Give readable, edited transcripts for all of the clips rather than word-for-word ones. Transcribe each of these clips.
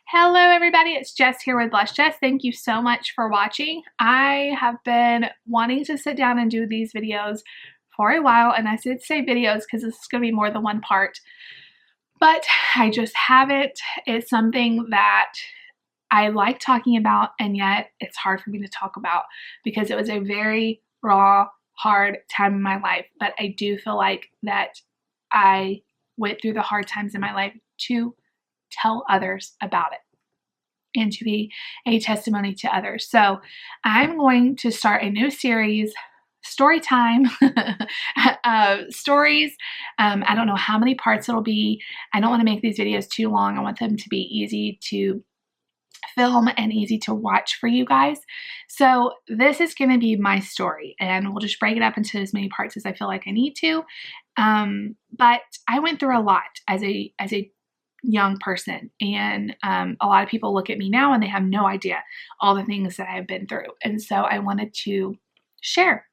Hello everybody, it's Jess here with Bless Jess. Thank you so much for watching. I have been wanting to sit down and do these videos for a while, and I did say videos because this is going to be more than one part, but I just haven't. It's something that I like talking about, and yet it's hard for me to talk about because it was a very raw, hard time in my life, but I do feel like that I went through the hard times in my life to tell others about it and to be a testimony to others. So I'm going to start a new series, story time, stories. I don't know how many parts it'll be. I don't want to make these videos too long. I want them to be easy to film and easy to watch for you guys. So this is going to be my story, and we'll just break it up into as many parts as I feel like I need to. But I went through a lot as a young person, and a lot of people look at me now and they have no idea all the things that I've been through. And so I wanted to share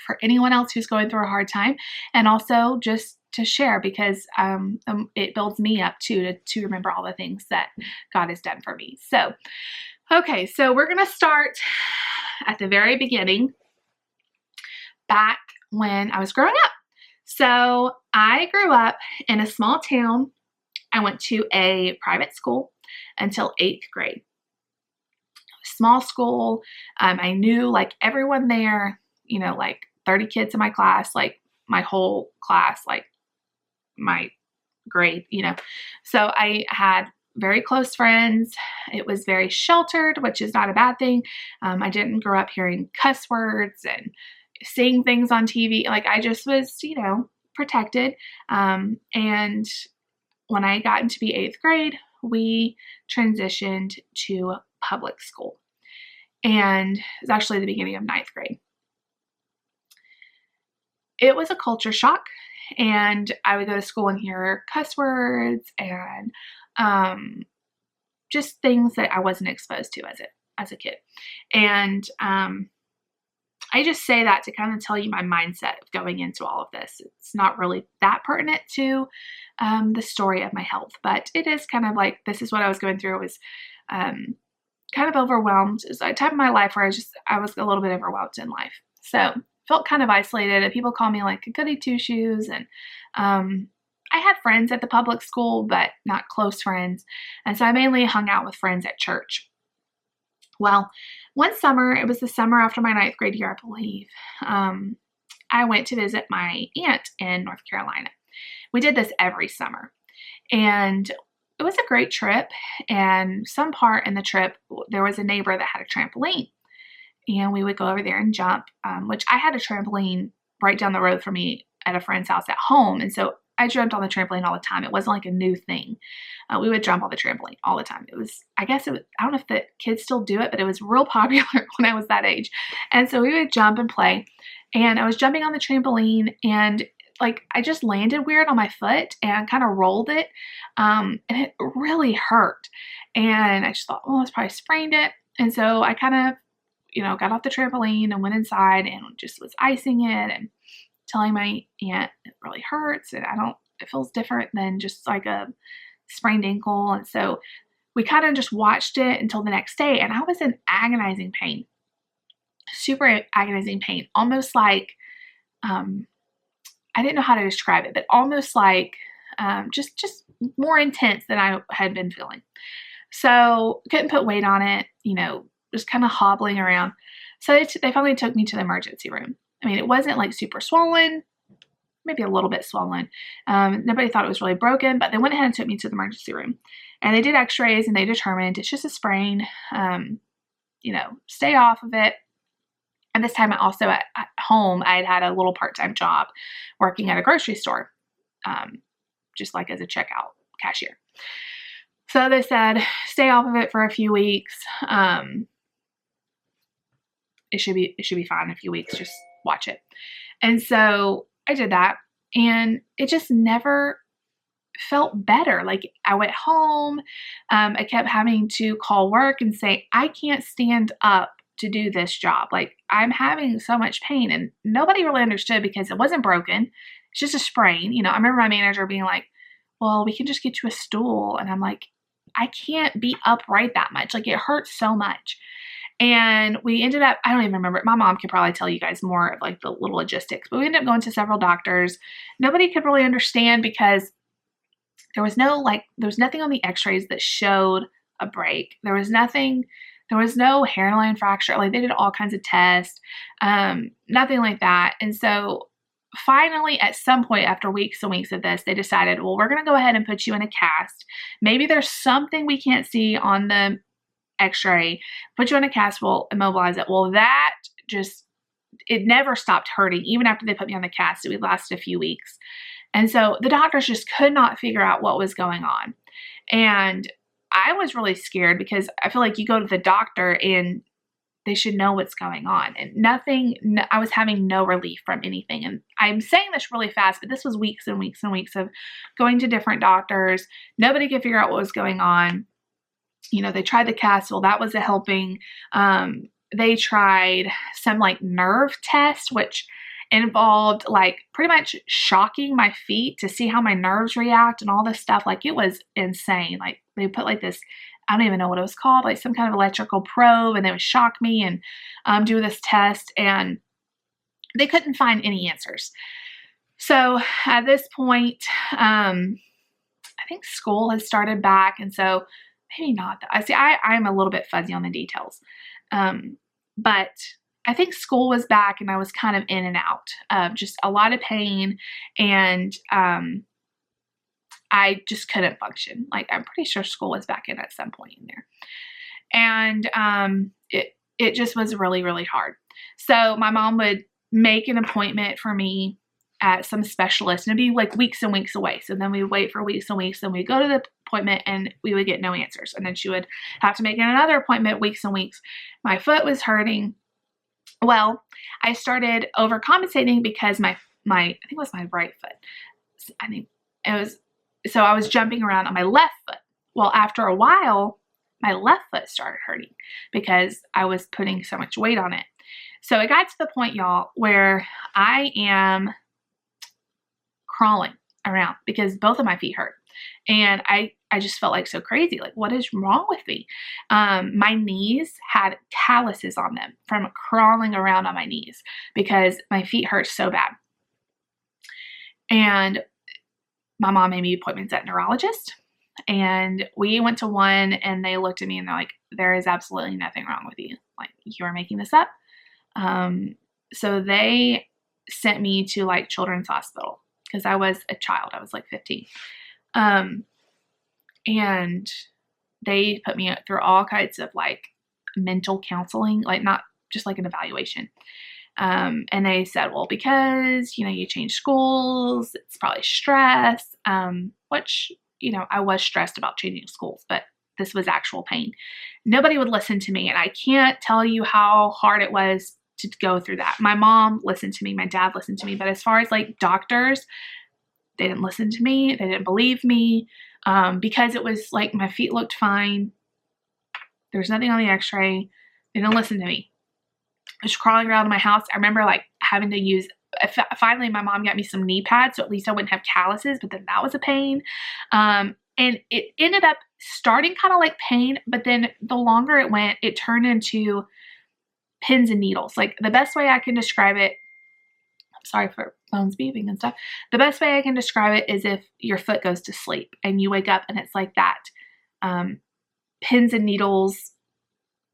for anyone else who's going through a hard time, and also just to share because it builds me up too to remember all the things that God has done for me. So okay, so we're gonna start at the very beginning, back when I was growing up. So I grew up in a small town. I went to a private school until 8th grade. Small school. I knew like everyone there, you know, like 30 kids in my class, like my whole class, like my grade, you know. So I had very close friends. It was very sheltered, which is not a bad thing. I didn't grow up hearing cuss words and seeing things on TV. Like I just was, you know, protected. And when I got into the 8th grade, we transitioned to public school. And it was actually the beginning of 9th grade. It was a culture shock, and I would go to school and hear cuss words and just things that I wasn't exposed to as a kid. And I just say that to kind of tell you my mindset of going into all of this. It's not really that pertinent to the story of my health, but it is kind of like, this is what I was going through. I was kind of overwhelmed. It was a time in my life where I was a little bit overwhelmed in life. So felt kind of isolated, and people call me like a goody two shoes. And I had friends at the public school, but not close friends. And so I mainly hung out with friends at church. Well, one summer, it was the summer after my 9th grade year, I believe, I went to visit my aunt in North Carolina. We did this every summer, and it was a great trip. And some part in the trip, there was a neighbor that had a trampoline, and we would go over there and jump, which I had a trampoline right down the road from me at a friend's house at home. And so I jumped on the trampoline all the time. It wasn't like a new thing. We would jump on the trampoline all the time. I don't know if the kids still do it, but it was real popular when I was that age. And so we would jump and play. And I was jumping on the trampoline, and like I just landed weird on my foot and kind of rolled it. And it really hurt. And I just thought, oh, I probably sprained it. And so I kind of, you know, got off the trampoline and went inside and just was icing it and telling my aunt it really hurts and it feels different than just like a sprained ankle. And so we kind of just watched it until the next day, and I was in agonizing pain, super agonizing pain, almost like, I didn't know how to describe it, but almost like just more intense than I had been feeling. So couldn't put weight on it, you know, just kind of hobbling around. So they finally took me to the emergency room. I mean, it wasn't like super swollen, maybe a little bit swollen. Nobody thought it was really broken, but they went ahead and took me to the emergency room. And they did x-rays, and they determined it's just a sprain. You know, stay off of it. And this time also at home, I had a little part-time job working at a grocery store, just like as a checkout cashier. So they said, stay off of it for a few weeks. It should be fine in a few weeks. Just watch it. And so I did that, and it just never felt better. Like I went home, I kept having to call work and say, I can't stand up to do this job. Like I'm having so much pain, and nobody really understood because it wasn't broken. It's just a sprain. You know, I remember my manager being like, well, we can just get you a stool. And I'm like, I can't be upright that much. Like, it hurts so much. And we ended up, I don't even remember. My mom could probably tell you guys more of like the little logistics, but we ended up going to several doctors. Nobody could really understand because there was nothing on the x-rays that showed a break. There was no hairline fracture. Like, they did all kinds of tests, nothing like that. And so finally, at some point after weeks and weeks of this, they decided, well, we're going to go ahead and put you in a cast. Maybe there's something we can't see on the x-ray, put you in a cast, we'll immobilize it. Well, it never stopped hurting. Even after they put me on the cast, it would last a few weeks. And so the doctors just could not figure out what was going on. And I was really scared because I feel like you go to the doctor and they should know what's going on. And I was having no relief from anything. And I'm saying this really fast, but this was weeks and weeks and weeks of going to different doctors. Nobody could figure out what was going on. They tried the cast. Well, that wasn't helping. They tried some like nerve test, which involved like pretty much shocking my feet to see how my nerves react and all this stuff. Like, it was insane. Like, they put like this, I don't even know what it was called, like some kind of electrical probe, and they would shock me and do this test, and they couldn't find any answers. So at this point, I think school has started back, and so maybe not. I'm a little bit fuzzy on the details. But I think school was back, and I was kind of in and out of just a lot of pain, and I just couldn't function. Like, I'm pretty sure school was back in at some point in there. And it just was really, really hard. So my mom would make an appointment for me at some specialist, and it'd be like weeks and weeks away. So then we would wait for weeks and weeks, and we'd go to the appointment and we would get no answers. And then she would have to make another appointment weeks and weeks. My foot was hurting. Well, I started overcompensating because my I think it was my right foot. I think it was, so I was jumping around on my left foot. Well, after a while, my left foot started hurting because I was putting so much weight on it. So it got to the point, y'all, where I am crawling around because both of my feet hurt. And I just felt like so crazy. Like, what is wrong with me? My knees had calluses on them from crawling around on my knees because my feet hurt so bad. And my mom made me appointments at neurologist. And we went to one, and they looked at me and they're like, there is absolutely nothing wrong with you. Like, you are making this up. So they sent me to like Children's Hospital because I was a child. I was like 15. And they put me through all kinds of like mental counseling, like not just like an evaluation. And they said, well, because, you changed schools, it's probably stress, which, I was stressed about changing schools, but this was actual pain. Nobody would listen to me. And I can't tell you how hard it was to go through that. My mom listened to me. My dad listened to me. But as far as like doctors, they didn't listen to me. They didn't believe me, because it was like my feet looked fine. There's nothing on the x-ray. They didn't listen to me. I was crawling around in my house. I remember like having to use, finally my mom got me some knee pads so at least I wouldn't have calluses, but then that was a pain. And it ended up starting kind of like pain, but then the longer it went, it turned into pins and needles. Like, the best way I can describe it, I'm sorry for phones beeping and stuff. The best way I can describe it is if your foot goes to sleep and you wake up and it's like that, pins and needles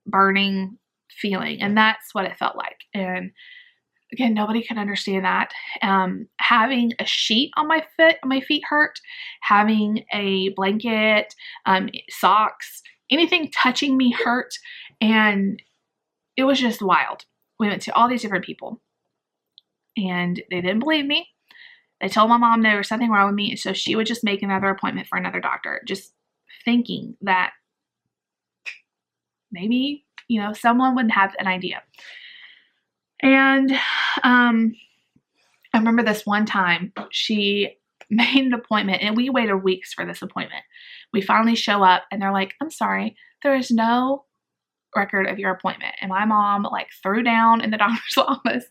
burning feeling. And that's what it felt like. And again, nobody could understand that. Having a sheet on my feet hurt, having a blanket, socks, anything touching me hurt. And it was just wild. We went to all these different people and they didn't believe me. They told my mom there was something wrong with me. So she would just make another appointment for another doctor, just thinking that maybe, someone would have an idea. And I remember this one time she made an appointment and we waited weeks for this appointment. We finally show up and they're like, I'm sorry, there is no record of your appointment. And my mom like threw down in the doctor's office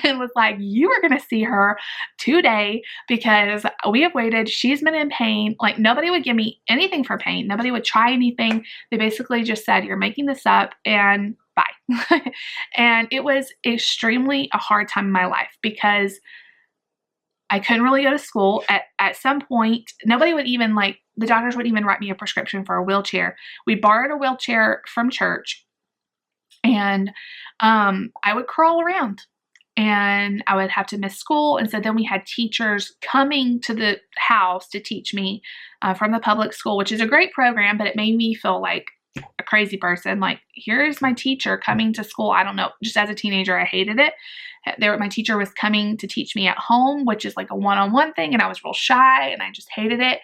and was like, you are going to see her today because we have waited. She's been in pain. Like nobody would give me anything for pain. Nobody would try anything. They basically just said, you're making this up and bye. And it was extremely a hard time in my life because I couldn't really go to school. At some point, nobody would even like, the doctors would even write me a prescription for a wheelchair. We borrowed a wheelchair from church and I would crawl around and I would have to miss school. And so then we had teachers coming to the house to teach me from the public school, which is a great program, but it made me feel like a crazy person. Like, here's my teacher coming to school. I don't know. Just as a teenager, I hated it. My teacher was coming to teach me at home, which is like a one-on-one thing. And I was real shy and I just hated it.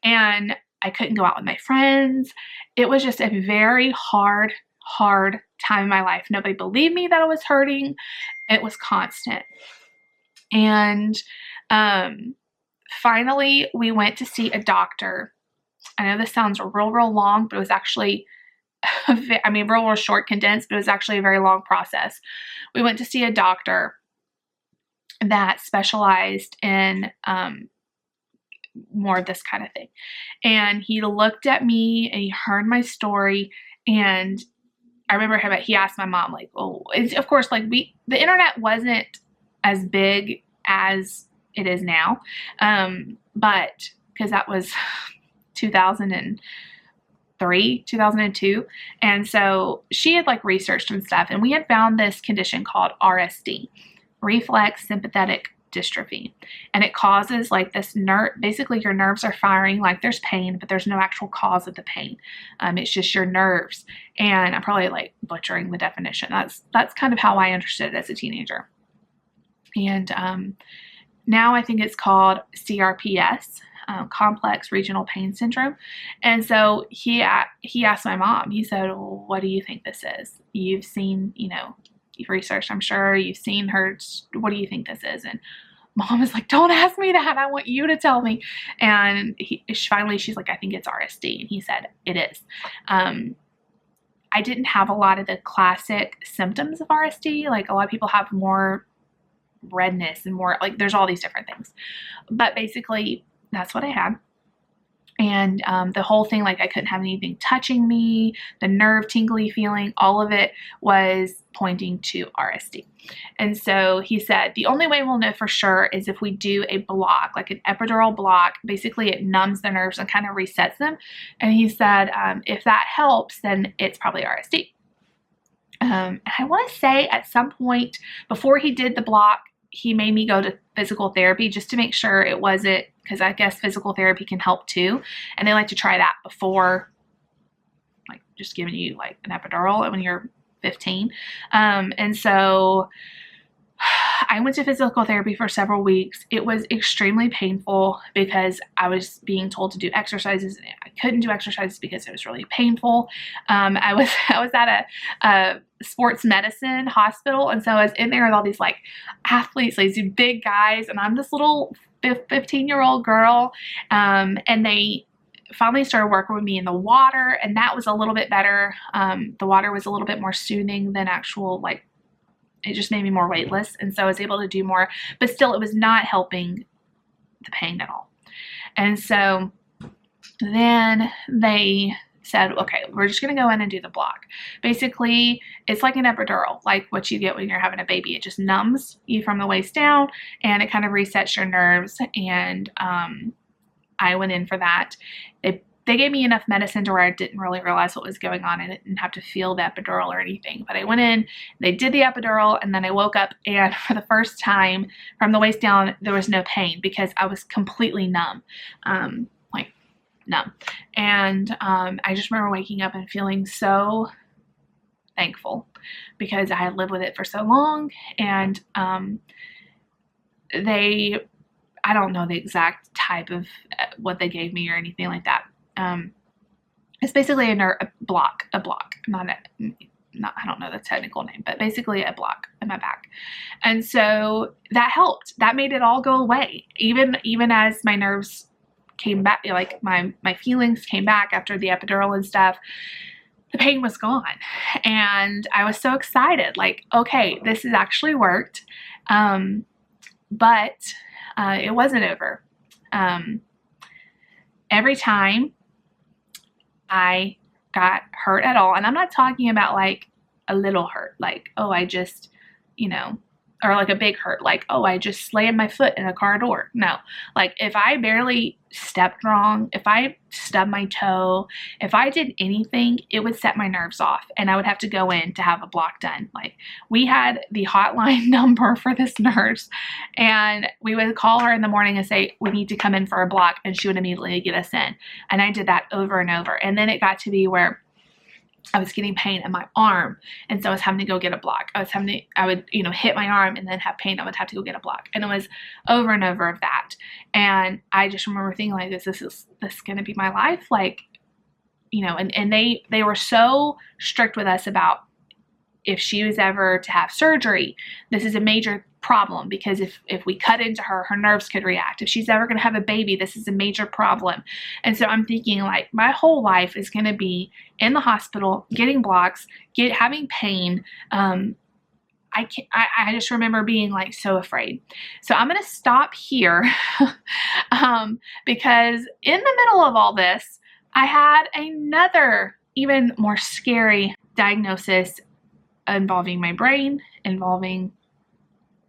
And I couldn't go out with my friends. It was just a very hard time in my life. Nobody believed me that I was hurting. It was constant. And finally, we went to see a doctor. I know this sounds real long, but it was actually, real short, condensed, but it was actually a very long process. We went to see a doctor that specialized in more of this kind of thing. And he looked at me and he heard my story. And I remember he asked my mom, like, oh, of course, like the internet wasn't as big as it is now. But because that was 2003, 2002. And so she had like researched and stuff, and we had found this condition called RSD, reflex sympathetic dystrophy. And it causes like this basically your nerves are firing, like there's pain, but there's no actual cause of the pain. It's just your nerves. And I'm probably like butchering the definition. That's kind of how I understood it as a teenager. And now I think it's called CRPS, complex regional pain syndrome. And so he asked my mom, he said, well, what do you think this is? You've seen, you've researched, I'm sure you've seen her. What do you think this is? And mom was like, don't ask me that. I want you to tell me. And she's like, I think it's RSD. And he said, it is. I didn't have a lot of the classic symptoms of RSD. Like a lot of people have more redness and more, like there's all these different things. But basically, that's what I had. And the whole thing, like I couldn't have anything touching me, the nerve tingly feeling, all of it was pointing to RSD. And so he said, the only way we'll know for sure is if we do a block, like an epidural block. Basically, it numbs the nerves and kind of resets them. And he said, if that helps, then it's probably RSD. I want to say at some point before he did the block, he made me go to physical therapy just to make sure it wasn't, because I guess physical therapy can help too. And they like to try that before like just giving you like an epidural when you're 15. And so I went to physical therapy for several weeks. It was extremely painful because I was being told to do exercises and I couldn't do exercises because it was really painful. I was at a sports medicine hospital. And so I was in there with all these like athletes, like these big guys. And I'm this little 15-year-old girl. And they finally started working with me in the water. And that was a little bit better. The water was a little bit more soothing than actual, like, it just made me more weightless. And so I was able to do more, but still it was not helping the pain at all. And so then they said, okay, we're just going to go in and do the block. Basically, it's like an epidural, like what you get when you're having a baby. It just numbs you from the waist down and it kind of resets your nerves. And I went in for that. They gave me enough medicine to where I didn't really realize what was going on. I didn't have to feel the epidural or anything. But I went in, they did the epidural, and then I woke up, and for the first time, from the waist down, there was no pain because I was completely numb. Numb. And I just remember waking up and feeling so thankful because I had lived with it for so long. And I don't know the exact type of what they gave me or anything like that. It's basically a block, I don't know the technical name, but basically a block in my back. And so that helped. That made it all go away. Even as my nerves came back, like my feelings came back after the epidural and stuff, the pain was gone. And I was so excited, like, okay, this has actually worked. But it wasn't over. Every time I got hurt at all, and I'm not talking about like a little hurt, like, oh, I just, or like a big hurt, like, oh, I just slammed my foot in a car door. No, like if I barely stepped wrong, if I stubbed my toe, if I did anything, it would set my nerves off and I would have to go in to have a block done. Like, we had the hotline number for this nurse, and we would call her in the morning and say, we need to come in for a block, and she would immediately get us in. And I did that over and over. And then it got to be where I was getting pain in my arm, and so I was having to go get a block. I would, hit my arm and then have pain. I would have to go get a block. And it was over and over of that. And I just remember thinking like, this is going to be my life? Like, and they were so strict with us about, if she was ever to have surgery, this is a major problem, because if we cut into her, her nerves could react. If she's ever going to have a baby, this is a major problem. And so I'm thinking like, my whole life is going to be in the hospital, getting blocks, having pain. I just remember being like so afraid. So I'm going to stop here because in the middle of all this, I had another even more scary diagnosis involving my brain, involving,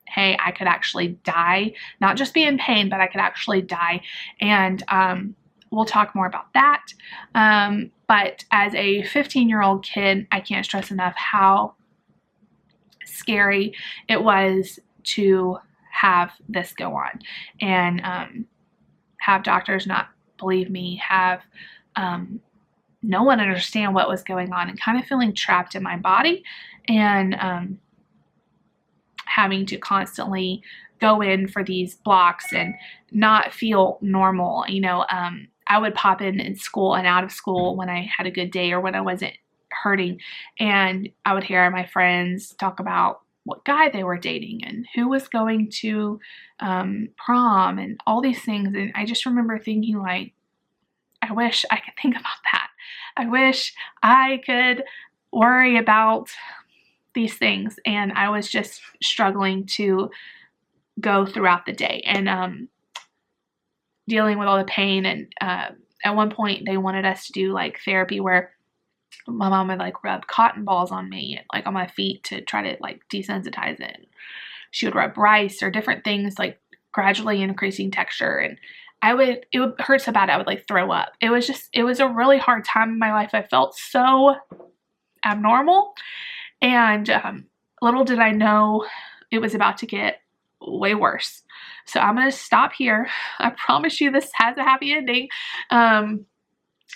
hey, I could actually die, not just be in pain, but I could actually die. And we'll talk more about that. But as a 15-year-old kid, I can't stress enough how scary it was to have this go on, and have doctors not believe me, have no one understand what was going on, and kind of feeling trapped in my body, and having to constantly go in for these blocks and not feel normal. I would pop in school and out of school when I had a good day or when I wasn't hurting, and I would hear my friends talk about what guy they were dating and who was going to prom and all these things. And I just remember thinking like, I wish I could think about that. I wish I could worry about these things. And I was just struggling to go throughout the day and dealing with all the pain. And at one point they wanted us to do like therapy where my mom would like rub cotton balls on me and like on my feet to try to like desensitize it. She would rub rice or different things, like gradually increasing texture. And it would hurt so bad I would like throw up. It was a really hard time in my life. I felt so abnormal, and little did I know it was about to get way worse. So I'm going to stop here. I promise you this has a happy ending.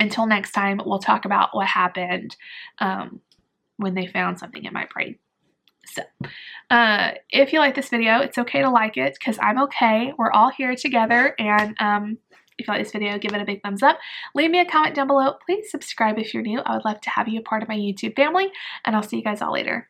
Until next time, we'll talk about what happened when they found something in my brain. So if you like this video, it's okay to like it because I'm okay. We're all here together. And if you like this video, give it a big thumbs up. Leave me a comment down below. Please subscribe if you're new. I would love to have you a part of my YouTube family. And I'll see you guys all later.